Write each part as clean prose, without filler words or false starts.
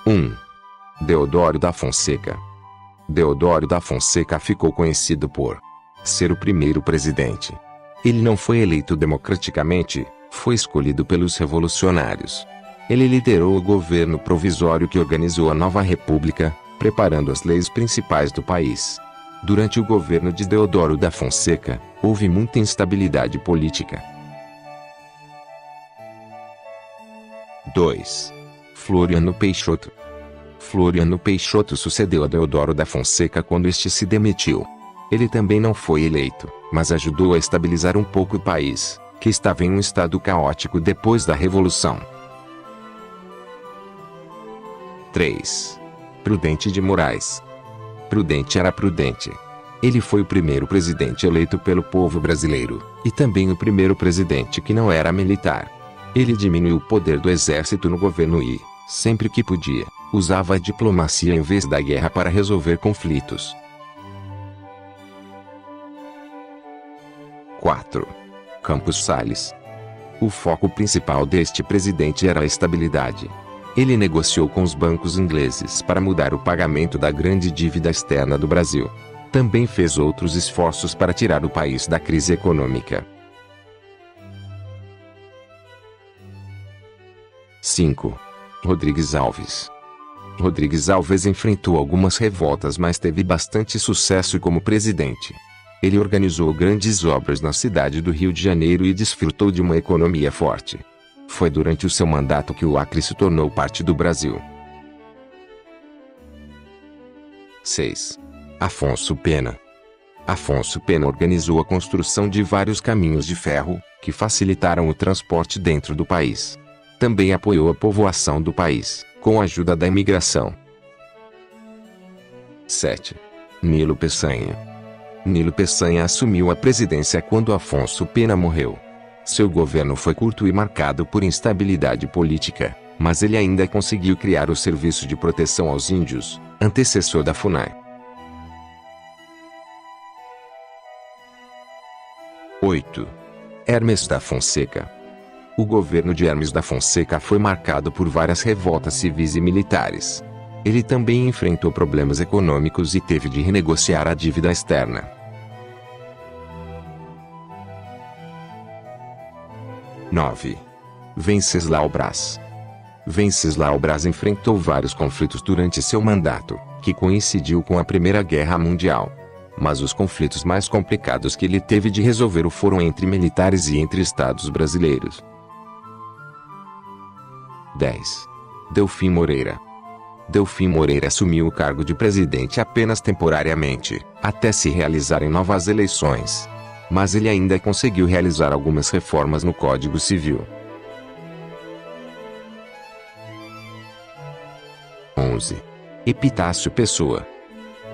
1. Deodoro da Fonseca. Deodoro da Fonseca ficou conhecido por ser o primeiro presidente. Ele não foi eleito democraticamente, foi escolhido pelos revolucionários. Ele liderou o governo provisório que organizou a nova república, preparando as leis principais do país. Durante o governo de Deodoro da Fonseca, houve muita instabilidade política. 2. Floriano Peixoto. Floriano Peixoto sucedeu a Deodoro da Fonseca quando este se demitiu. Ele também não foi eleito, mas ajudou a estabilizar um pouco o país, que estava em um estado caótico depois da Revolução. 3. Prudente de Moraes. Prudente era prudente. Ele foi o primeiro presidente eleito pelo povo brasileiro, e também o primeiro presidente que não era militar. Ele diminuiu o poder do exército no governo e, sempre que podia, usava a diplomacia em vez da guerra para resolver conflitos. 4. Campos Salles. O foco principal deste presidente era a estabilidade. Ele negociou com os bancos ingleses para mudar o pagamento da grande dívida externa do Brasil. Também fez outros esforços para tirar o país da crise econômica. 5. Rodrigues Alves. Rodrigues Alves enfrentou algumas revoltas, mas teve bastante sucesso como presidente. Ele organizou grandes obras na cidade do Rio de Janeiro e desfrutou de uma economia forte. Foi durante o seu mandato que o Acre se tornou parte do Brasil. 6. Afonso Pena. Afonso Pena organizou a construção de vários caminhos de ferro, que facilitaram o transporte dentro do país. Também apoiou a povoação do país, com a ajuda da imigração. 7. Nilo Peçanha. Nilo Peçanha assumiu a presidência quando Afonso Pena morreu. Seu governo foi curto e marcado por instabilidade política, mas ele ainda conseguiu criar o Serviço de Proteção aos Índios, antecessor da FUNAI. 8. Hermes da Fonseca. O governo de Hermes da Fonseca foi marcado por várias revoltas civis e militares. Ele também enfrentou problemas econômicos e teve de renegociar a dívida externa. 9. Venceslau Braz. Venceslau Braz enfrentou vários conflitos durante seu mandato, que coincidiu com a Primeira Guerra Mundial. Mas os conflitos mais complicados que ele teve de resolver foram entre militares e entre estados brasileiros. 10. Delfim Moreira. Delfim Moreira assumiu o cargo de presidente apenas temporariamente, até se realizarem novas eleições. Mas ele ainda conseguiu realizar algumas reformas no Código Civil. 11. Epitácio Pessoa.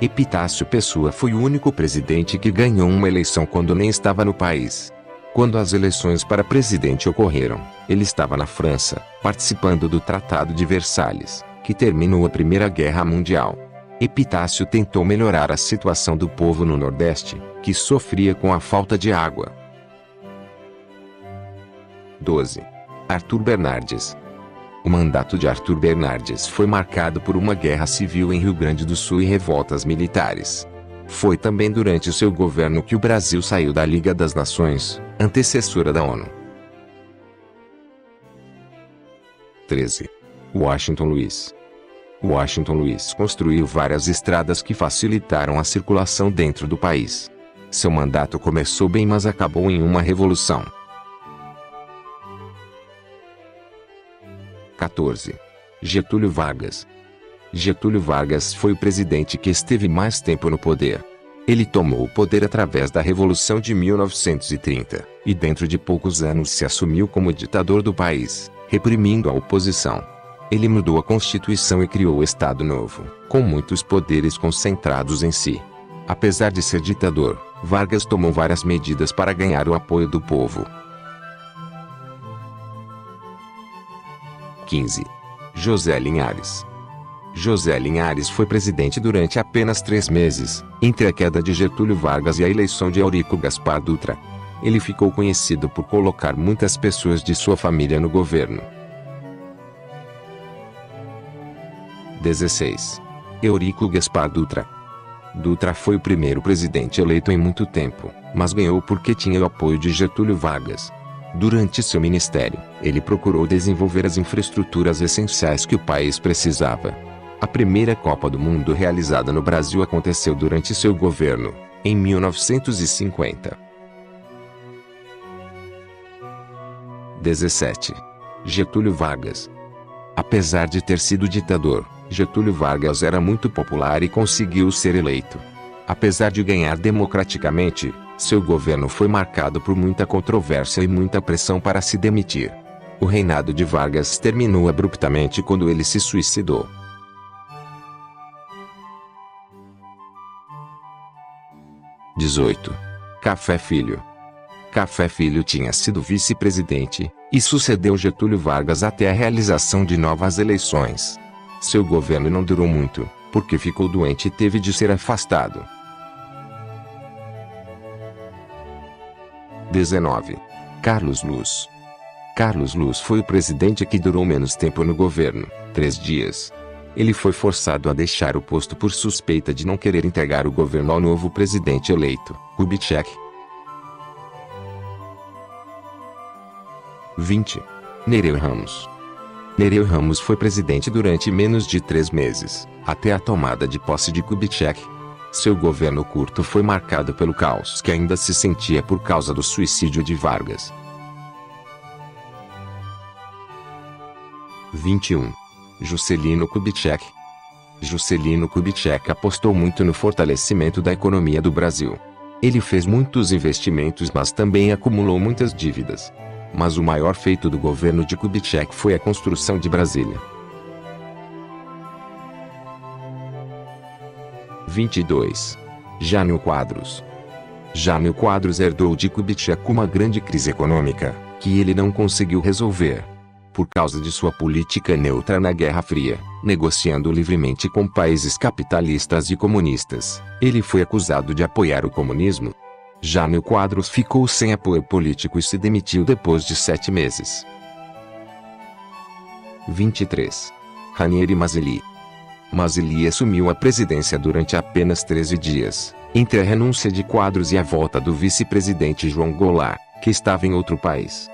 Epitácio Pessoa foi o único presidente que ganhou uma eleição quando nem estava no país. Quando as eleições para presidente ocorreram, ele estava na França, participando do Tratado de Versalhes, que terminou a Primeira Guerra Mundial. Epitácio tentou melhorar a situação do povo no Nordeste, que sofria com a falta de água. 12. Arthur Bernardes. O mandato de Arthur Bernardes foi marcado por uma guerra civil em Rio Grande do Sul e revoltas militares. Foi também durante o seu governo que o Brasil saiu da Liga das Nações, antecessora da ONU. 13. Washington Luiz. Washington Luiz construiu várias estradas que facilitaram a circulação dentro do país. Seu mandato começou bem, mas acabou em uma revolução. 14. Getúlio Vargas. Getúlio Vargas foi o presidente que esteve mais tempo no poder. Ele tomou o poder através da Revolução de 1930, e dentro de poucos anos se assumiu como ditador do país, reprimindo a oposição. Ele mudou a Constituição e criou o Estado Novo, com muitos poderes concentrados em si. Apesar de ser ditador, Vargas tomou várias medidas para ganhar o apoio do povo. 15. José Linhares. José Linhares foi presidente durante apenas 3 meses, entre a queda de Getúlio Vargas e a eleição de Eurico Gaspar Dutra. Ele ficou conhecido por colocar muitas pessoas de sua família no governo. 16. Eurico Gaspar Dutra. Dutra foi o primeiro presidente eleito em muito tempo, mas ganhou porque tinha o apoio de Getúlio Vargas. Durante seu ministério, ele procurou desenvolver as infraestruturas essenciais que o país precisava. A primeira Copa do Mundo realizada no Brasil aconteceu durante seu governo, em 1950. 17. Getúlio Vargas. Apesar de ter sido ditador, Getúlio Vargas era muito popular e conseguiu ser eleito. Apesar de ganhar democraticamente, seu governo foi marcado por muita controvérsia e muita pressão para se demitir. O reinado de Vargas terminou abruptamente quando ele se suicidou. 18. Café Filho. Café Filho tinha sido vice-presidente e sucedeu Getúlio Vargas até a realização de novas eleições. Seu governo não durou muito, porque ficou doente e teve de ser afastado. 19. Carlos Luz. Carlos Luz foi o presidente que durou menos tempo no governo, 3 dias. Ele foi forçado a deixar o posto por suspeita de não querer entregar o governo ao novo presidente eleito, Kubitschek. 20. Nereu Ramos. Nereu Ramos foi presidente durante menos de 3 meses, até a tomada de posse de Kubitschek. Seu governo curto foi marcado pelo caos que ainda se sentia por causa do suicídio de Vargas. 21. Juscelino Kubitschek. Juscelino Kubitschek apostou muito no fortalecimento da economia do Brasil. Ele fez muitos investimentos, mas também acumulou muitas dívidas. Mas o maior feito do governo de Kubitschek foi a construção de Brasília. 22. Jânio Quadros. Jânio Quadros herdou de Kubitschek uma grande crise econômica, que ele não conseguiu resolver. Por causa de sua política neutra na Guerra Fria, negociando livremente com países capitalistas e comunistas, ele foi acusado de apoiar o comunismo. Jânio Quadros ficou sem apoio político e se demitiu depois de 7 meses. 23. Ranieri Mazzilli. Mazzilli assumiu a presidência durante apenas 13 dias, entre a renúncia de Quadros e a volta do vice-presidente João Goulart, que estava em outro país.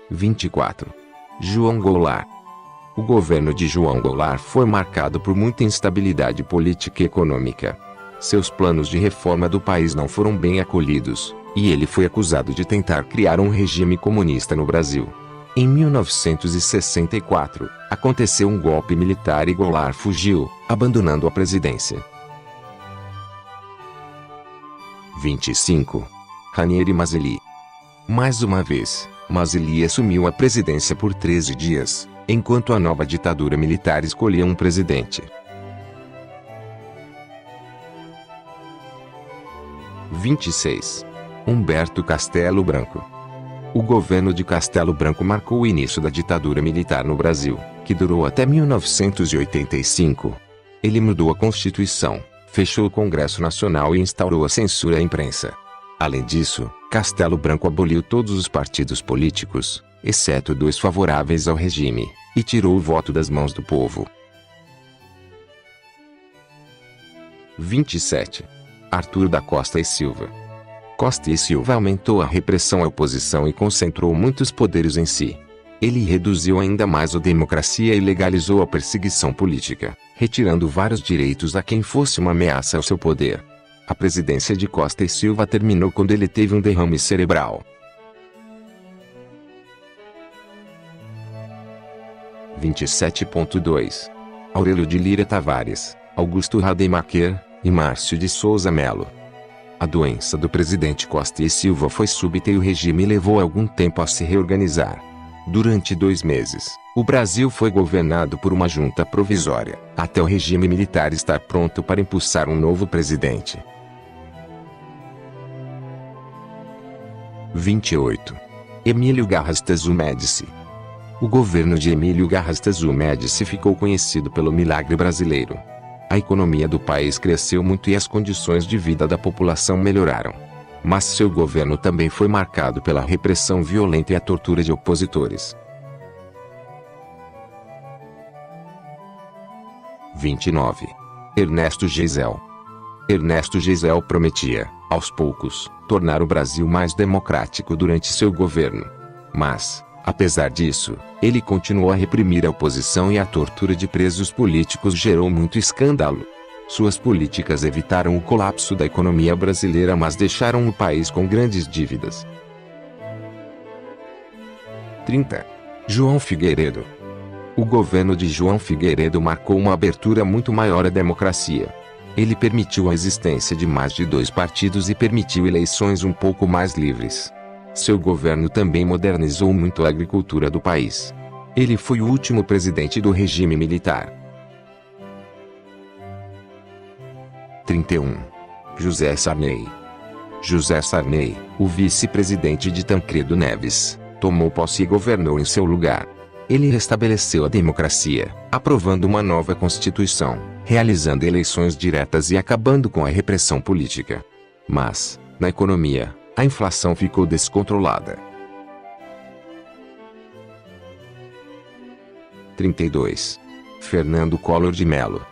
24. João Goulart. O governo de João Goulart foi marcado por muita instabilidade política e econômica. Seus planos de reforma do país não foram bem acolhidos, e ele foi acusado de tentar criar um regime comunista no Brasil. Em 1964, aconteceu um golpe militar e Goulart fugiu, abandonando a presidência. 25. Ranieri Mazzilli. Mais uma vez, Mazzilli assumiu a presidência por 13 dias, enquanto a nova ditadura militar escolhia um presidente. 26. Humberto Castelo Branco. O governo de Castelo Branco marcou o início da ditadura militar no Brasil, que durou até 1985. Ele mudou a Constituição, fechou o Congresso Nacional e instaurou a censura à imprensa. Além disso, Castelo Branco aboliu todos os partidos políticos, exceto 2 favoráveis ao regime, e tirou o voto das mãos do povo. 27. Arthur da Costa e Silva. Costa e Silva aumentou a repressão à oposição e concentrou muitos poderes em si. Ele reduziu ainda mais a democracia e legalizou a perseguição política, retirando vários direitos a quem fosse uma ameaça ao seu poder. A presidência de Costa e Silva terminou quando ele teve um derrame cerebral. 27.2. Aurélio de Lira Tavares, Augusto Rademacher e Márcio de Souza Melo. A doença do presidente Costa e Silva foi súbita e o regime levou algum tempo a se reorganizar. Durante 2 meses, o Brasil foi governado por uma junta provisória, até o regime militar estar pronto para impulsar um novo presidente. 28. Emílio Garrastazu Médici. O governo de Emílio Garrastazu Médici ficou conhecido pelo milagre brasileiro. A economia do país cresceu muito e as condições de vida da população melhoraram. Mas seu governo também foi marcado pela repressão violenta e a tortura de opositores. 29. Ernesto Geisel. Ernesto Geisel prometia, aos poucos, tornar o Brasil mais democrático durante seu governo. Mas, apesar disso, ele continuou a reprimir a oposição e a tortura de presos políticos gerou muito escândalo. Suas políticas evitaram o colapso da economia brasileira, mas deixaram o país com grandes dívidas. 30. João Figueiredo. O governo de João Figueiredo marcou uma abertura muito maior à democracia. Ele permitiu a existência de mais de 2 partidos e permitiu eleições um pouco mais livres. Seu governo também modernizou muito a agricultura do país. Ele foi o último presidente do regime militar. 31. José Sarney. José Sarney, o vice-presidente de Tancredo Neves, tomou posse e governou em seu lugar. Ele restabeleceu a democracia, aprovando uma nova Constituição, realizando eleições diretas e acabando com a repressão política. Mas, na economia, a inflação ficou descontrolada. 32. Fernando Collor de Mello.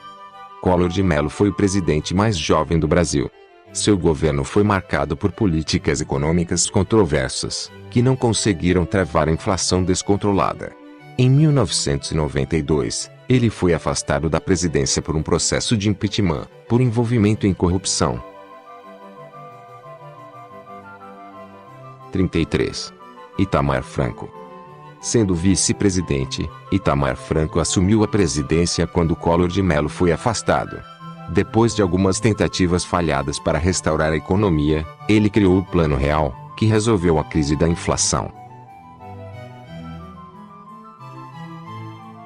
Collor de Mello foi o presidente mais jovem do Brasil. Seu governo foi marcado por políticas econômicas controversas, que não conseguiram travar a inflação descontrolada. Em 1992, ele foi afastado da presidência por um processo de impeachment, por envolvimento em corrupção. 33. Itamar Franco. Sendo vice-presidente, Itamar Franco assumiu a presidência quando Collor de Mello foi afastado. Depois de algumas tentativas falhadas para restaurar a economia, ele criou o Plano Real, que resolveu a crise da inflação.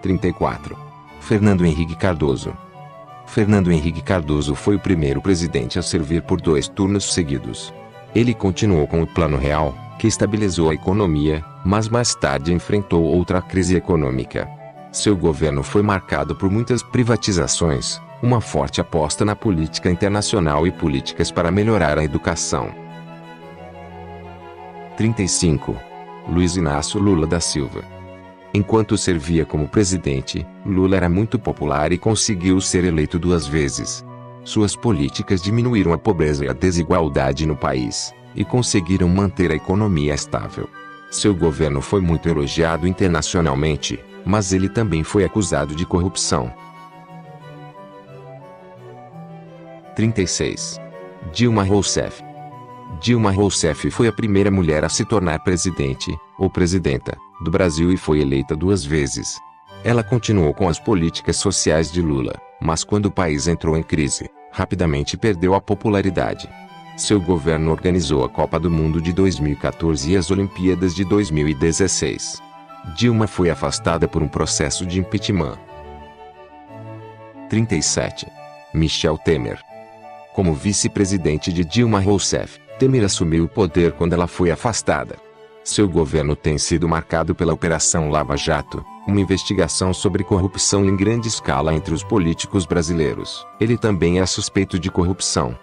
34. Fernando Henrique Cardoso. Fernando Henrique Cardoso foi o primeiro presidente a servir por 2 turnos seguidos. Ele continuou com o Plano Real, que estabilizou a economia, mas mais tarde enfrentou outra crise econômica. Seu governo foi marcado por muitas privatizações, uma forte aposta na política internacional e políticas para melhorar a educação. 35. Luiz Inácio Lula da Silva. Enquanto servia como presidente, Lula era muito popular e conseguiu ser eleito 2 vezes. Suas políticas diminuíram a pobreza e a desigualdade no país, e conseguiram manter a economia estável. Seu governo foi muito elogiado internacionalmente, mas ele também foi acusado de corrupção. 36. Dilma Rousseff. Dilma Rousseff foi a primeira mulher a se tornar presidente, ou presidenta, do Brasil e foi eleita 2 vezes. Ela continuou com as políticas sociais de Lula, mas quando o país entrou em crise, rapidamente perdeu a popularidade. Seu governo organizou a Copa do Mundo de 2014 e as Olimpíadas de 2016. Dilma foi afastada por um processo de impeachment. 37. Michel Temer. Como vice-presidente de Dilma Rousseff, Temer assumiu o poder quando ela foi afastada. Seu governo tem sido marcado pela Operação Lava Jato, uma investigação sobre corrupção em grande escala entre os políticos brasileiros. Ele também é suspeito de corrupção.